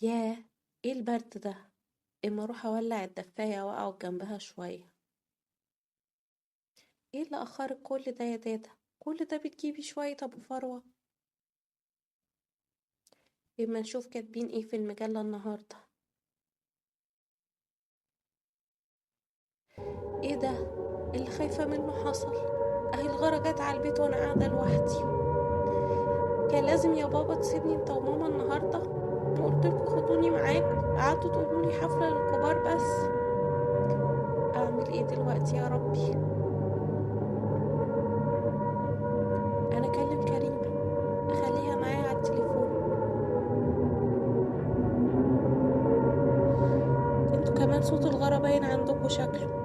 ياه، ايه البرد ده؟ اما اروح اولع الدفاية واقعد جنبها شوية. ايه اللي اخرك كل ده يا دادا؟ كل ده بتجيبي شوية ابو فروة؟ اما نشوف كاتبين ايه في المجلة النهاردة. ايه ده؟ اللي خايفة منه حصل. اهي الغارة جت على البيت وانا قاعدة لوحدي. كان لازم يا بابا تسيبني انت وماما النهاردة، وقلتلكوا خدوني معاك. قعدتوا تقولولي حفلة للكبار بس. اعمل ايه دلوقتي يا ربي؟ انا اكلم كريمة، اخليها معايا على التليفون. انتوا كمان صوت الغرا باين عندكوا شكله.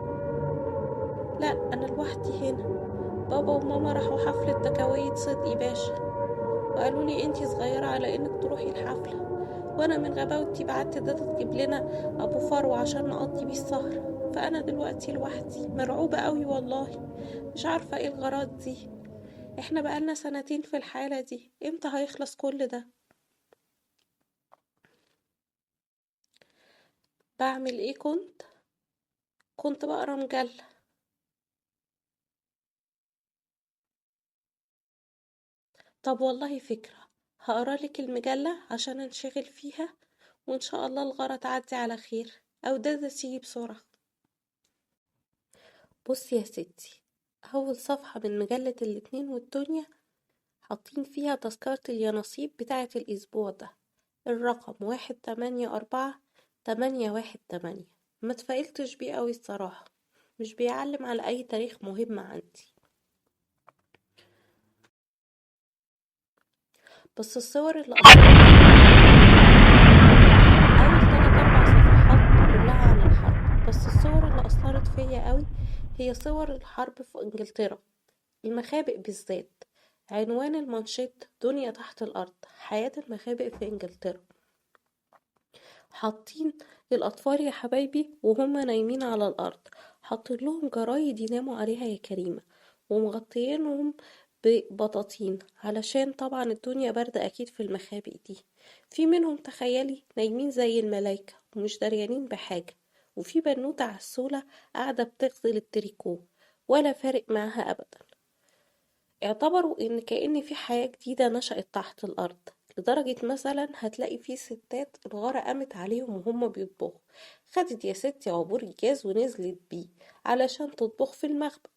لا، انا لوحدي هنا. بابا وماما راحوا حفلة تكوية صدقي باشا، وقالوا لي انتي صغيرة على انك تروحي الحفلة، وانا من غباوتي بعت دادا تجيب لنا ابو فرو عشان نقضي بيه السهرة. فانا دلوقتي لوحدي مرعوبة قوي والله. مش عارفة ايه الغرض دي. احنا بقالنا سنتين في الحالة دي، امتى هيخلص كل ده؟ بعمل ايه كنت بقرا مجلة. طب والله فكرة، هقرا لك المجلة عشان انشغل فيها، وإن شاء الله الغارة تعدي على خير، أو ده تيجي بسرعة. بصي يا ستي، أول صفحة من مجلة الاتنين والدنيا حاطين فيها تذكرة اليانصيب بتاعة الأسبوع ده، الرقم 184818. ما اتفائلتش بيه أوي الصراحة، مش بيعلم على أي تاريخ مهم عندي. بس الصور اللي أول 3 4 صفحات كلها عن الحرب، بس الصور اللي أثرت فيا قوي هي صور الحرب في إنجلترا، المخابئ بالذات. عنوان المانشيت: دنيا تحت الأرض، حياة المخابئ في إنجلترا. حاطين الأطفال يا حبايبي وهم نايمين على الأرض، حاطين لهم جرايد يناموا عليها يا كريمة، ومغطيينهم ببطاطين علشان طبعا الدنيا باردة أكيد في المخابئ دي. في منهم تخيلي نايمين زي الملايكة ومش دريانين بحاجة، وفي بنوتة عسولة قاعدة بتغسل التريكو، ولا فارق معاها أبدا. اعتبروا ان كأن في حياة جديدة نشأت تحت الأرض، لدرجة مثلا هتلاقي في ستات الغارة قامت عليهم وهم بيطبخوا، خدت يا ستي عبور الجاز ونزلت بيه علشان تطبخ في المخبز.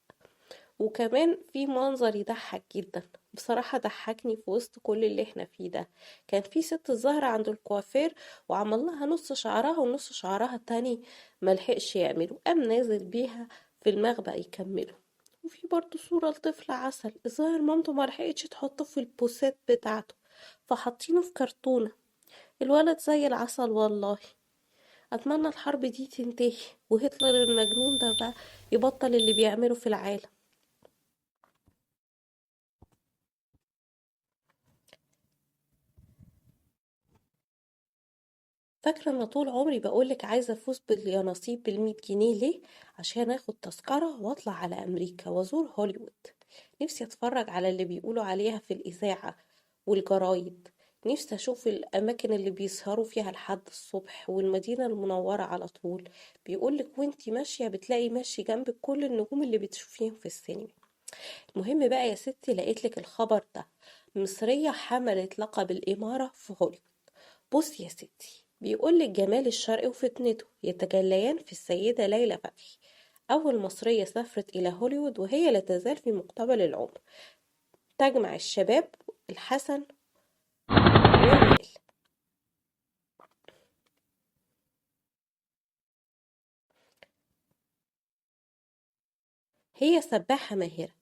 وكمان في منظر يضحك جدا، بصراحة ضحكني في وسط كل اللي احنا فيه ده. كان في ست ظاهرة عند الكوافير وعمل لها نص شعرها ونص شعرها التاني ملحقش يعمله، قام نازل بيها في المخبأ يكمله. وفي برضه صورة لطفل عسل، الظاهر مامته ملحقتش تحطه في البوسات بتاعته، فحاطينه في كرتونة. الولد زي العسل والله. أتمنى الحرب دي تنتهي، وهتلر المجنون ده بقى يبطل اللي بيعمله في العالم. فاكرة ان طول عمري بقولك عايزة افوز باليانصيب ب100 جنيه ليه؟ عشان اخد تذكرة واطلع على امريكا وازور هوليوود. نفسي اتفرج على اللي بيقولوا عليها في الاذاعة والجرايد. نفسي اشوف الاماكن اللي بيسهروا فيها لحد الصبح، والمدينة المنورة على طول. بيقولك وانتي ماشية بتلاقي ماشي جنبك كل النجوم اللي بتشوفيهم في السينما. المهم بقى يا ستي، لقيتلك الخبر ده. مصرية حملت لقب الإمارة في هوليوود. بص يا ستي، بيقولك جمال الشرق وفتنته يتجليان في السيدة ليلى فتحي، أول مصرية سافرت إلى هوليوود وهي لا تزال في مقتبل العمر، تجمع الشباب، الحسن والمال. هي سباحة ماهرة.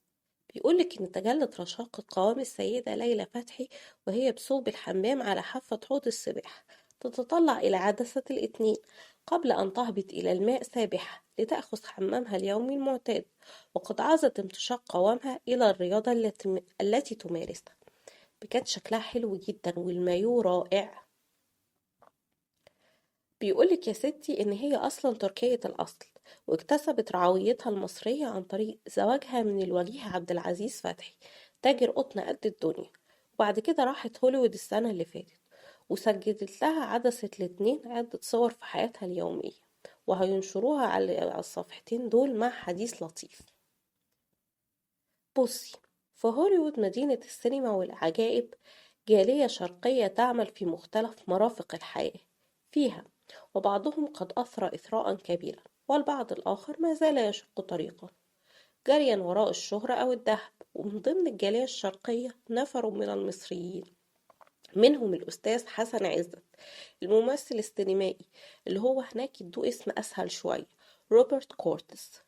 بيقولك إن تجلت رشاقة قوام السيدة ليلى فتحي وهي بصوب الحمام على حافة حوض السباحة، تتطلع إلى عدسة الاتنين قبل أن تهبط إلى الماء سابحة لتأخذ حمامها اليومي المعتاد، وقد عازت امتشاق قوامها إلى الرياضة التي تمارسها. بجد شكلها حلو جدا والمايو رائع. بيقولك يا ستي إن هي أصلا تركية الأصل، واكتسبت رعويتها المصرية عن طريق زواجها من الوجيه عبد العزيز فتحي، تاجر قطن قد الدنيا. وبعد كده راحت هوليوود السنة اللي فاتت، وسجلت لها عدسة الاتنين عدة صور في حياتها اليومية، وهينشروها على الصفحتين دول مع حديث لطيف. بصي، في هوليوود مدينة السينما والعجائب جالية شرقية تعمل في مختلف مرافق الحياة فيها، وبعضهم قد أثرى إثراء كبيرا، والبعض الآخر ما زال يشق طريقه جريا وراء الشهرة أو الذهب. ومن ضمن الجالية الشرقية نفر من المصريين، منهم الأستاذ حسن عزت الممثل السينمائي اللي هو هناك يدوه اسم أسهل شوية، روبرت كورتس.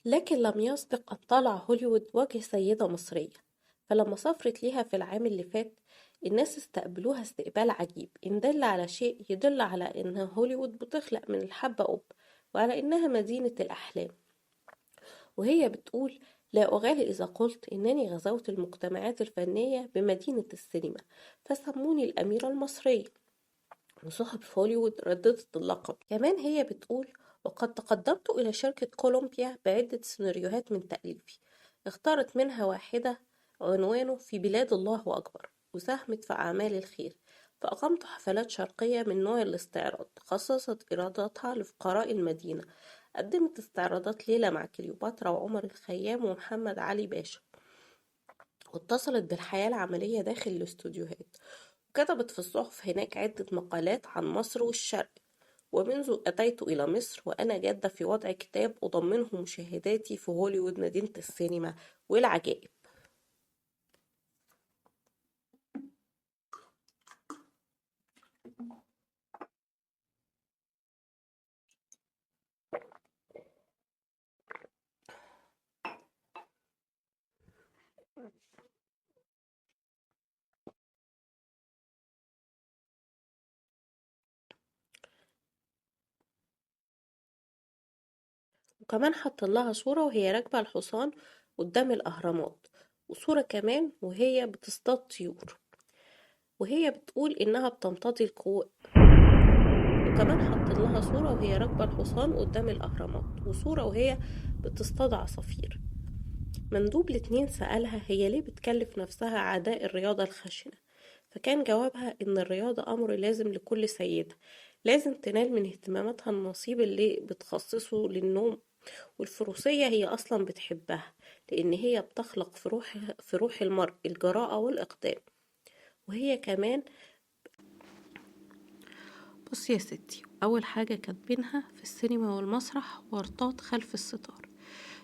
لكن لم يسبق أن طلع هوليوود وجه سيدة مصرية، فلما سافرت ليها في العام اللي فات الناس استقبلوها استقبال عجيب، إن دل على شيء يدل على إن هوليوود بتخلق من الحبة قبة، وعلى إنها مدينة الأحلام. وهي بتقول: لا أغالي إذا قلت إنني غزوت المجتمعات الفنية بمدينة السينما، فسموني الأميرة المصرية. وصحف هوليوود رددت اللقب. كمان هي بتقول: وقد تقدمت إلى شركة كولومبيا بعدة سيناريوهات من تأليفي، اختارت منها واحدة عنوانه في بلاد الله أكبر، وساهمت في أعمال الخير. فأقمت حفلات شرقية من نوع الاستعراض، خصصت إيراداتها لفقراء المدينة. قدمت استعراضات ليلة مع كليوباترا وعمر الخيام ومحمد علي باشا، واتصلت بالحياة العملية داخل الاستوديوهات، وكتبت في الصحف هناك عدة مقالات عن مصر والشرق. ومنذ أتيت إلى مصر وأنا جادة في وضع كتاب أضمنه مشاهداتي في هوليوود مدينة السينما والعجائب. وكمان حط لها صورة وهي راكبة الحصان قدام الأهرامات، وصورة كمان وهي بتصطاد طيور، وهي بتقول إنها بتمتطي القوة. وكمان حط لها صورة وهي راكبة الحصان قدام الأهرامات، وصورة وهي بتصطاد عصافير. مندوب الاتنين سألها هي ليه بتكلف نفسها عداء الرياضة الخشنة، فكان جوابها إن الرياضة أمر لازم لكل سيدة، لازم تنال من اهتماماتها النصيب اللي بتخصصه للنوم. والفروسية هي أصلا بتحبها، لأن هي بتخلق في روح المرء الجراءة والإقدام. وهي كمان، بص يا ستي، أول حاجة كاتبينها في السينما والمسرح ورطات خلف الستار.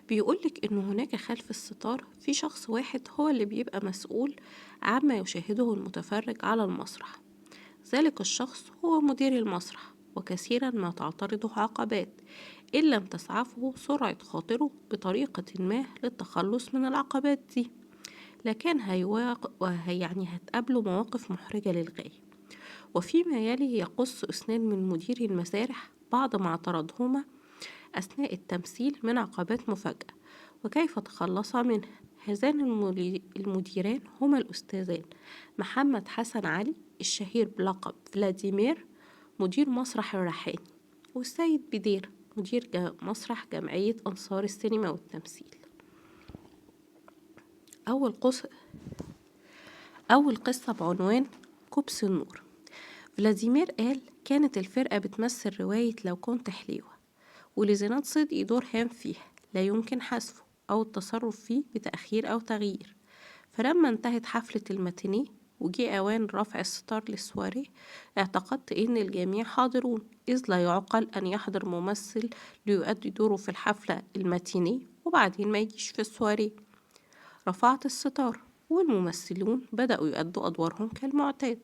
بيقولك إن هناك خلف الستار في شخص واحد هو اللي بيبقى مسؤول عما يشاهده المتفرج على المسرح. ذلك الشخص هو مدير المسرح، وكثيرا ما تعترضه عقبات إن لم تسعفه سرعة خاطره بطريقة ما للتخلص من العقبات دي، لكن هتقابله مواقف محرجة للغاية. وفيما يلي يقص اثنان من مديري المسارح بعض ما اعترضهما أثناء التمثيل من عقبات مفاجأة وكيف تخلصا منها. هذان المديران هما الأستاذان محمد حسن علي الشهير بلقب فلاديمير مدير مسرح الريحاني، والسيد بدير مدير مسرح جمعية أنصار السينما والتمثيل. أول قصة بعنوان كبس النور. فلاديمير قال: كانت الفرقة بتمثل رواية لو كنت حليوة، ولزينات صدقي دور هام فيها لا يمكن حذفه أو التصرف فيه بتأخير أو تغيير. فلما انتهت حفلة الماتينيه وجي أوان رفع الستار للسواريه، اعتقدت إن الجميع حاضرون، إذ لا يعقل أن يحضر ممثل ليؤدي دوره في الحفلة الماتينيه وبعدين ما يجيش في السواريه. رفعت الستار والممثلون بدأوا يؤدوا أدوارهم كالمعتاد،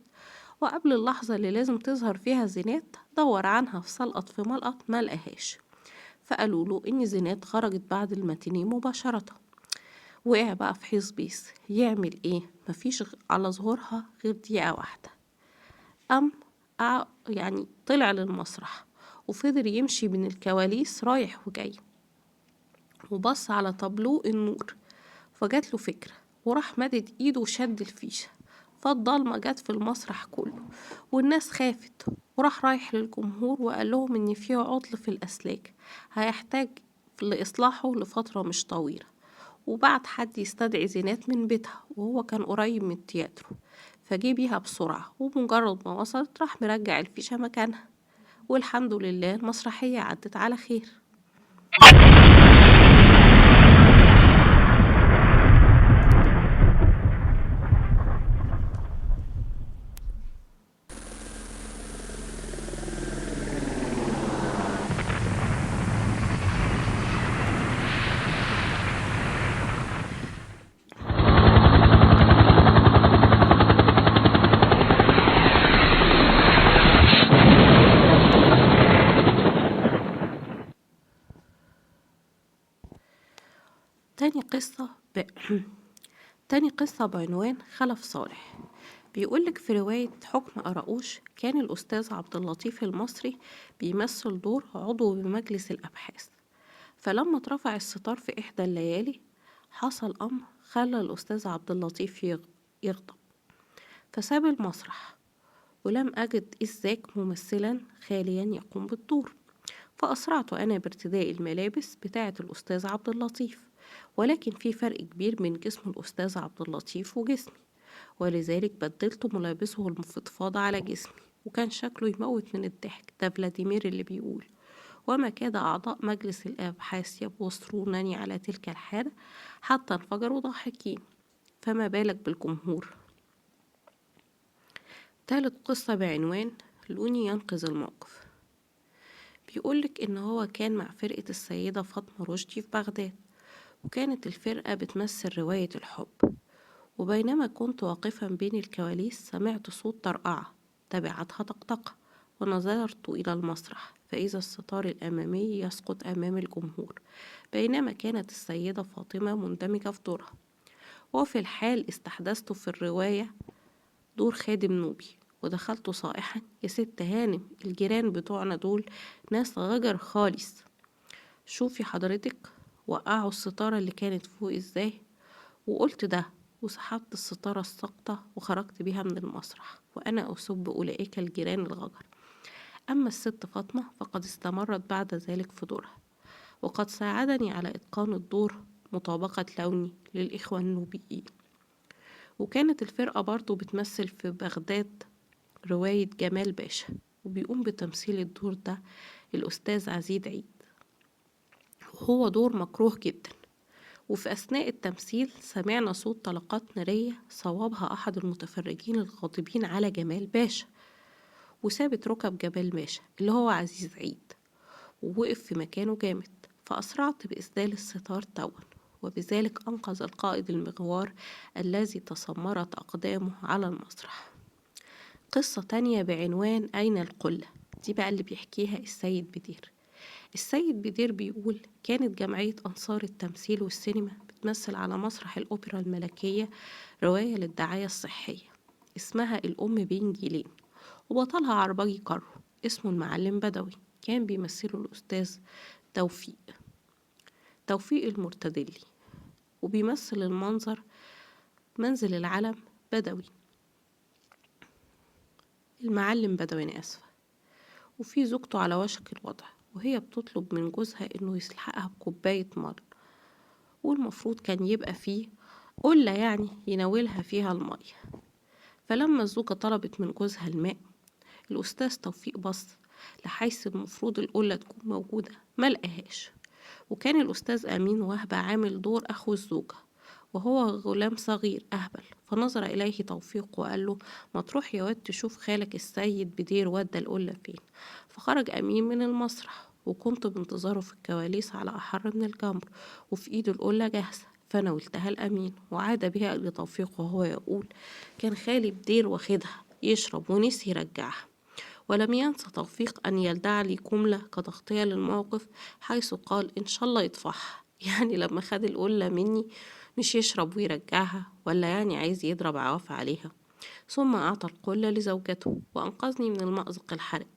وقبل اللحظة اللي لازم تظهر فيها زينات دور عنها في سلقط في ملقط ما لقاهاش، فقالوا له إن زينات خرجت بعد الماتينيه مباشرة. وقع بقى في حيص بيس، يعمل ايه؟ مفيش على ظهورها غير دقيقة واحدة. قام طلع للمسرح وفضل يمشي بين الكواليس رايح وجاي، وبص على طابلوه النور فجات له فكرة وراح مدد ايده وشد الفيشة، فالضلمة جت في المسرح كله والناس خافت. وراح رايح للجمهور وقال لهم ان فيه عطل في الاسلاك هيحتاج لإصلاحه لفترة مش طويلة، وبعت حد يستدعي زينات من بيتها وهو كان قريب من التياترو، فجه بيها بسرعة ومجرد ما وصلت راح مرجع الفيشة مكانها، والحمد لله المسرحية عدت على خير. تاني قصة تاني قصة بعنوان خلف صالح. بيقولك في رواية حكم قراقوش كان الأستاذ عبد اللطيف المصري بيمثل دور عضو بمجلس الأبحاث، فلما اترفع الستار في إحدى الليالي حصل أمر خلى الأستاذ عبد اللطيف يغضب، فساب المسرح، ولم أجد إذ ذاك ممثلا خاليا يقوم بالدور، فأسرعت أنا بارتداء الملابس بتاعة الأستاذ عبد اللطيف، ولكن في فرق كبير بين جسم الأستاذ عبد اللطيف وجسمي، ولذلك بدلت ملابسه المفضفاضة على جسمي، وكان شكله يموت من الضحك، ده فلاديمير اللي بيقول. وما كاد أعضاء مجلس الأبحاث يبصرونني على تلك الحالة حتى انفجروا ضاحكين، فما بالك بالجمهور. تالت قصة بعنوان لوني ينقذ الموقف. بيقولك إن هو كان مع فرقة السيدة فاطمة رشدي في بغداد، وكانت الفرقة بتمثل رواية الحب، وبينما كنت واقفا بين الكواليس سمعت صوت طرقعة تبعتها طقطقة، ونظرت إلى المسرح فإذا الستار الأمامي يسقط أمام الجمهور، بينما كانت السيدة فاطمة مندمجة في دورها. وفي الحال استحدثت في الرواية دور خادم نوبي، ودخلت صائحا: يا ست هانم، الجيران بتوعنا دول ناس غجر خالص، شوفي حضرتك وقعوا الستارة اللي كانت فوق ازاي. وقلت ده وسحبت الستارة الساقطة وخرجت بيها من المسرح وأنا أسب أولئك الجيران الغجر. أما الست فاطمة فقد استمرت بعد ذلك في دورها، وقد ساعدني على إتقان الدور مطابقة لوني للإخوة النوبيين. وكانت الفرقة برضو بتمثل في بغداد رواية جمال باشا، وبيقوم بتمثيل الدور ده الأستاذ عزيز عيد، وهو دور مكروه جدا. وفي أثناء التمثيل سمعنا صوت طلقات نارية صوابها أحد المتفرجين الغاضبين على جمال باشا، وثابت ركب جمال باشا اللي هو عزيز عيد، ووقف في مكانه جامد، فأسرعت بإسدال الستار توا، وبذلك أنقذ القائد المغوار الذي تسمرت أقدامه على المسرح. قصة تانية بعنوان أين القلة، دي بقى اللي بيحكيها السيد بدير. السيد بدير بيقول: كانت جمعية أنصار التمثيل والسينما بتمثل على مسرح الأوبرا الملكية رواية للدعاية الصحية اسمها الأم بين جيلين، وبطلها عربجي كارو اسمه المعلم بدوي، كان بيمثله الأستاذ توفيق المرتدلي، وبيمثل المنظر منزل العلم بدوي، المعلم بدوي أنا آسفة، وفي زوجته على وشك الوضع وهي بتطلب من جوزها إنه يلحقها بكوباية مر، والمفروض كان يبقى فيه قلة يعني يناولها فيها المية. فلما الزوجة طلبت من جوزها الماء الأستاذ توفيق بص لحيث المفروض القلة تكون موجودة ملقاهاش، وكان الأستاذ أمين وهبة عامل دور أخو الزوجة وهو غلام صغير أهبل، فنظر إليه توفيق وقال له: ما تروح يا واد تشوف خالك السيد بدير ودى القلة فين. فخرج أمين من المسرح وكنت بانتظاره في الكواليس على أحر من الجمر وفي إيده القلة جاهزة، فناولتها الأمين وعاد بها لتوفيق وهو يقول: كان خالي بدير واخدها يشرب ونسي يرجعها. ولم ينس توفيق أن يلدع لي جملة كتغطية للموقف، حيث قال: إن شاء الله يطفحها يعني لما خد القلة مني مش يشرب ويرجعها، ولا يعني عايز يضرب عواف عليها. ثم أعطى القلة لزوجته وأنقذني من المأزق الحرج.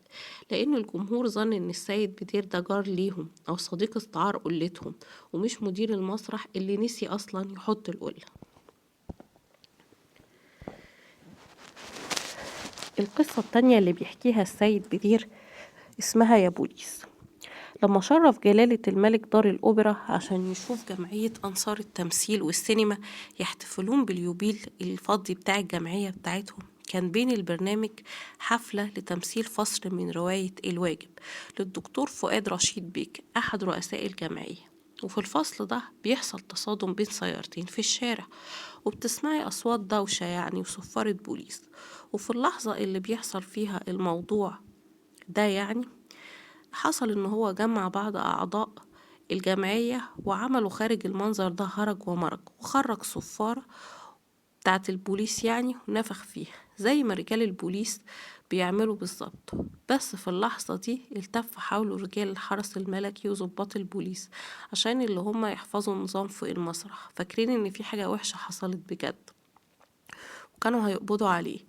لأن الجمهور ظن إن السيد بدير ده جار ليهم أو صديق استعار قلتهم، ومش مدير المسرح اللي نسي أصلا يحط القلة. القصة التانية اللي بيحكيها السيد بدير اسمها يا بوليس. لما شرف جلالة الملك دار الأوبرا عشان يشوف جمعية أنصار التمثيل والسينما يحتفلون باليوبيل الفضي بتاع الجمعية بتاعتهم، كان بين البرنامج حفلة لتمثيل فصل من رواية الواجب للدكتور فؤاد رشيد بيك أحد رؤساء الجمعية. وفي الفصل ده بيحصل تصادم بين سيارتين في الشارع، وبتسمعي أصوات دوشة يعني وصفارة بوليس. وفي اللحظة اللي بيحصل فيها الموضوع ده يعني حصل إن هو جمع بعض أعضاء الجمعية وعملوا خارج المنظر ده هرج ومرج، وخرج صفارة بتاعت البوليس يعني ونفخ فيها زي ما رجال البوليس بيعملوا بالظبط. بس في اللحظة دي التف حوله رجال الحرس الملكي وضباط البوليس عشان اللي هم يحفظوا النظام في المسرح، فاكرين إن في حاجة وحشة حصلت بجد وكانوا هيقبضوا عليه،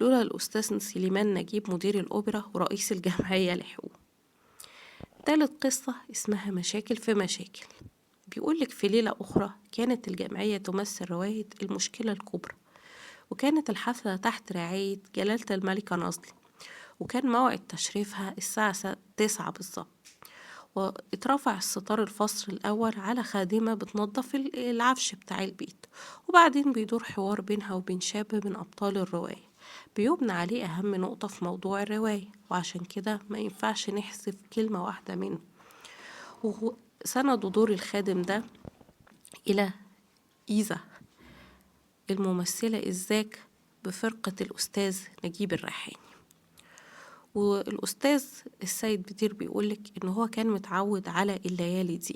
لولا الأستاذ سليمان نجيب مدير الأوبرا ورئيس الجمعية لحقوه. تالت قصة اسمها مشاكل في مشاكل. بيقولك في ليلة أخرى كانت الجمعية تمثل رواية المشكلة الكبرى، وكانت الحفلة تحت رعاية جلالة الملكة نازلي، وكان موعد تشريفها الساعة 9 بالظبط. واترفع الستار الفصل الأول على خادمة بتنظف العفش بتاع البيت، وبعدين بيدور حوار بينها وبين شاب من أبطال الرواية بيبنى عليه أهم نقطة في موضوع الرواية، وعشان كده ما ينفعش نحذف كلمة واحدة منه. وسندوا دور الخادم ده إلى إيزا الممثلة الذاك بفرقة الأستاذ نجيب الريحاني. والأستاذ السيد بدير بيقولك إن هو كان متعود على الليالي دي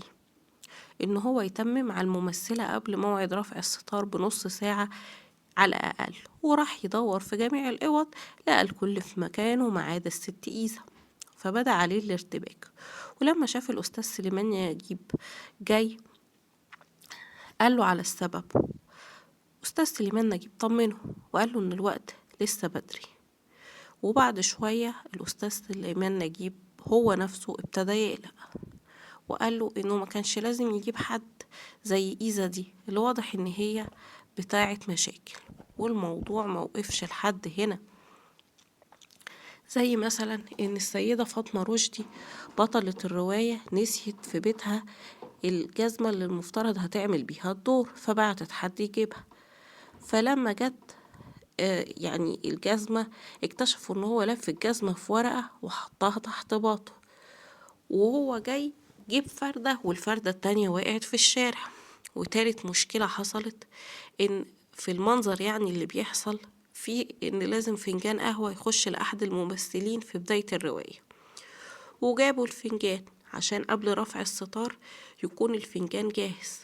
إن هو يتمم على الممثلة قبل موعد رفع الستار بنص ساعة على الأقل، وراح يدور في جميع الأوض لقى الكل في مكانه ما عدا الست إيزا، فبدأ عليه الارتباك. ولما شاف الأستاذ سليمان نجيب جاي قال له على السبب. أستاذ سليمان نجيب طمنه وقال له إن الوقت لسه بدري. وبعد شوية الأستاذ سليمان نجيب هو نفسه ابتدى يقلق، وقال له إنه ما كانش لازم يجيب حد زي إيزا دي اللي واضح إن هي بتاعة مشاكل، والموضوع موقفش لحد هنا. زي مثلا إن السيدة فاطمة رشدي بطلة الرواية نسيت في بيتها الجزمة اللي المفترض هتعمل بيها الدور، فبعتت حد يجيبها. فلما جت يعني الجزمة اكتشفوا ان هو لف الجزمة في ورقة وحطها تحت باطه، وهو جاي جيب فردة والفردة التانية وقعت في الشارع. وتالت مشكلة حصلت ان في المنظر يعني اللي بيحصل في ان لازم فنجان قهوة يخش لأحد الممثلين في بداية الرواية، وجابوا الفنجان عشان قبل رفع الستار يكون الفنجان جاهز.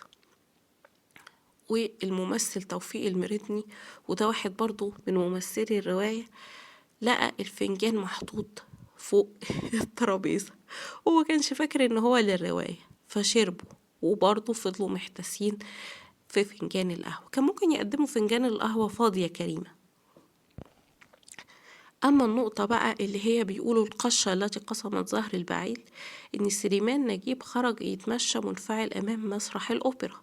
والممثل توفيق المريدني وده واحد برضو من ممثلي الرواية لقى الفنجان محطوط فوق الترابيزة وما كانش فاكر ان هو للرواية فشربه، وبرضو فضلوا محتاسين في فنجان القهوة. كان ممكن يقدموا فنجان القهوة فاضي يا كريمة. أما النقطة بقى اللي هي بيقولوا القشة التي قصمت ظهر البعيل، إن سليمان نجيب خرج يتمشى منفعل أمام مسرح الأوبرا،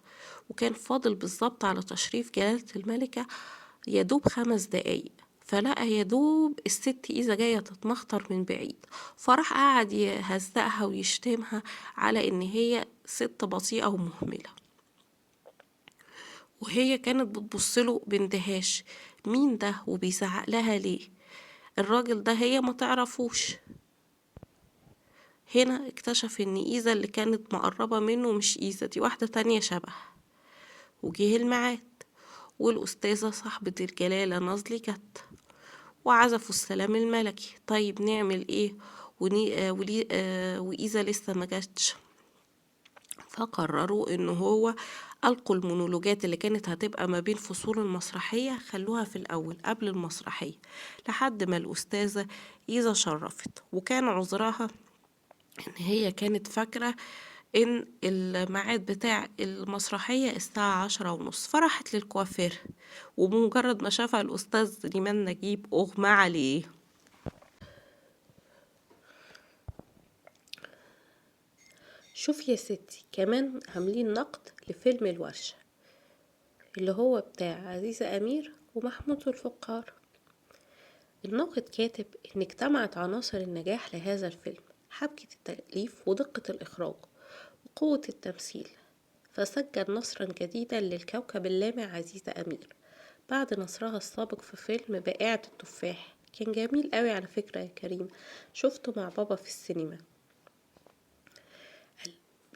وكان فاضل بالظبط على تشريف جلالة الملكة يدوب 5 دقايق، فلقى يدوب الست إيزا جاية تتمخطر من بعيد، فراح قعد يهزقها ويشتمها على إن هي ست بطيئة ومهملة. وهي كانت بتبصله باندهاش، مين ده وبيزعق لها ليه؟ الراجل ده هي ما تعرفوش. هنا اكتشف ان إيزا اللي كانت مقربة منه مش إيزا، دي واحدة تانية شبه. وجه الميعاد والأستاذة صاحبة الجلالة نازلي جت وعزفوا السلام الملكي. طيب نعمل ايه؟ وإيزا لسه ما جاتش، فقرروا ان هو ألقوا المونولوجات اللي كانت هتبقى ما بين فصول المسرحية خلوها في الأول قبل المسرحية لحد ما الأستاذة إيزا شرفت. وكان عذرها إن هي كانت فاكرة إن الميعاد بتاع المسرحية الساعة 10:30، فراحت للكوافير وبمجرد ما شافها الأستاذ سليمان نجيب أغمى عليه. شوف يا ستي، كمان عاملين نقد لفيلم الورشة اللي هو بتاع عزيزة أمير ومحمود الفقار. الناقد كاتب إن اجتمعت عناصر النجاح لهذا الفيلم: حبكة التأليف ودقة الإخراج وقوة التمثيل، فسجل نصرا جديدا للكوكب اللامع عزيزة أمير بعد نصرها السابق في فيلم بائعة التفاح. كان جميل قوي على فكرة يا كريم، شفته مع بابا في السينما.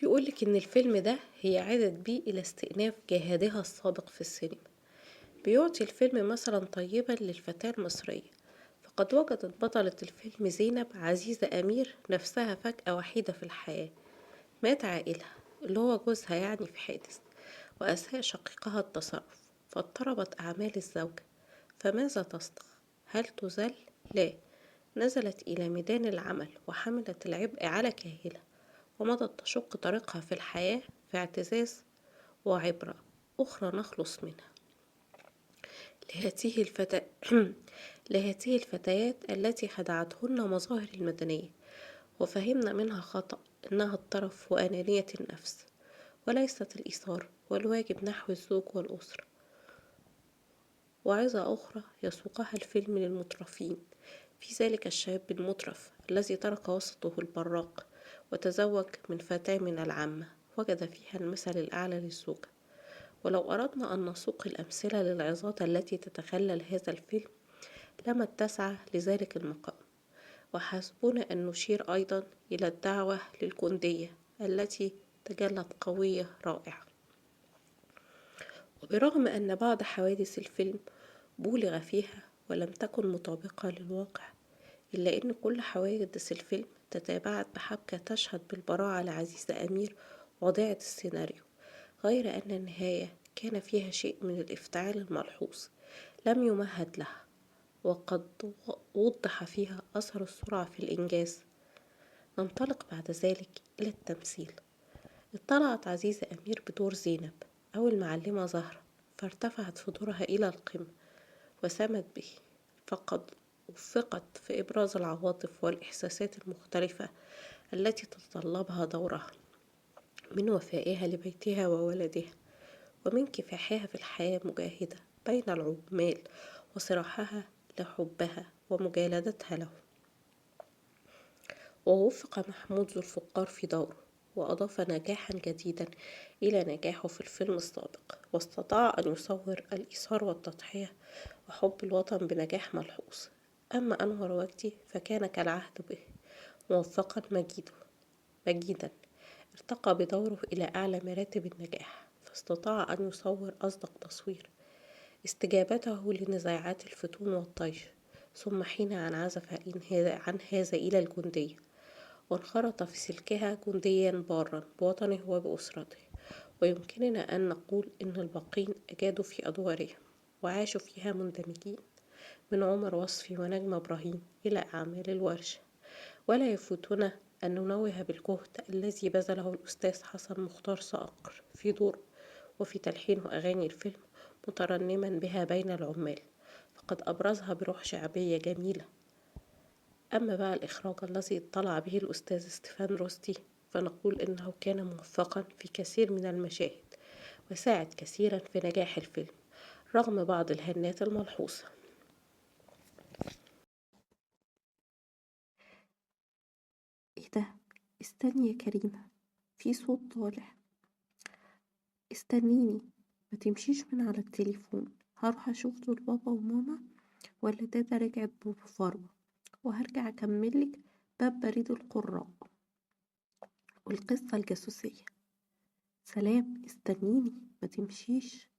بيقولك إن الفيلم ده هي عادت بيه إلى استئناف جهادها السابق في السينما. بيعطي الفيلم مثلا طيبا للفتاة المصرية، فقد وجدت بطلة الفيلم زينب عزيزة أمير نفسها فجأة وحيدة في الحياة. مات عائلها اللي هو جوزها يعني في حادث، وأساء شقيقها التصرف، فاضطربت أعمال الزوجة. فماذا تصنع؟ هل تذل؟ لا، نزلت إلى ميدان العمل وحملت العبء على كاهلة، ومضت تشق طريقها في الحياة في اعتزاز وعبرة أخرى نخلص منها. لهذه الفتاة لهذه الفتيات التي خدعتهن مظاهر المدنية، وفهمنا منها خطأ إنها الطرف وأنانية النفس، وليست الإثارة والواجب نحو الزوج والأسرة. وعظة أخرى يسوقها الفيلم للمترفين، في ذلك الشاب المترف الذي ترك وسطه البراق وتزوج من فتاة من العامة وجد فيها المثل الأعلى للزوجة. ولو أردنا أن نسوق الأمثلة للعظات التي تتخلل هذا الفيلم لما اتسع لذلك المقام. وحسبنا أن نشير أيضا إلى الدعوة للجندية التي تجلت قوية رائعة. وبرغم أن بعض حوادث الفيلم بولغ فيها ولم تكن مطابقة للواقع، إلا أن كل حوادث الفيلم تتابعت بحبكة تشهد بالبراعة لعزيزة أمير وضعت السيناريو، غير أن النهاية كان فيها شيء من الافتعال الملحوظ لم يمهد لها، وقد وضح فيها أثر السرعة في الإنجاز. ننطلق بعد ذلك إلى التمثيل. اطلعت عزيزة أمير بدور زينب أو المعلمة زهرة، فارتفعت في دورها إلى القمة وسمت به، فقد وفقت في إبراز العواطف والإحساسات المختلفة التي تتطلبها دورها، من وفائها لبيتها وولدها، ومن كفاحها في الحياة مجاهدة بين العمال وصراحها لحبها ومجالدتها له. ووفق محمود ذو الفقار في دوره، وأضاف نجاحا جديدا إلى نجاحه في الفيلم السابق، واستطاع أن يصور الإيثار والتضحية وحب الوطن بنجاح ملحوظ. أما أنور وجدي فكان كالعهد به، موفقا مجيدا ارتقى بدوره إلى أعلى مراتب النجاح، فاستطاع أن يصور أصدق تصوير، استجابته لنزاعات الفتون والطيش. ثم حين أن عزف عن هذا إلى الجندية، وانخرط في سلكها جنديا بارا بوطنه وبأسرته. ويمكننا أن نقول إن الباقين أجادوا في أدوارهم وعاشوا فيها مندمجين، من عمر وصفي ونجمة إبراهيم إلى أعمال الورشة. ولا يفوتنا أن ننوه بالجهد الذي بذله الأستاذ حسن مختار صقر في دور وفي تلحين أغاني الفيلم، مترنما بها بين العمال، فقد أبرزها بروح شعبية جميلة. أما بقى الإخراج الذي اطلع به الأستاذ ستيفان روستي، فنقول إنه كان موفقا في كثير من المشاهد، وساعد كثيرا في نجاح الفيلم رغم بعض الهنات الملحوظة. ايه ده؟ استني يا كريمة، في صوت طالع. استنيني، ما تمشيش من على التليفون، هروح اشوف دول بابا وماما ولا دادا رجعت بفرمة، وهرجع اكملك باب بريد القراء والقصة الجاسوسية. سلام، استنيني، ما تمشيش.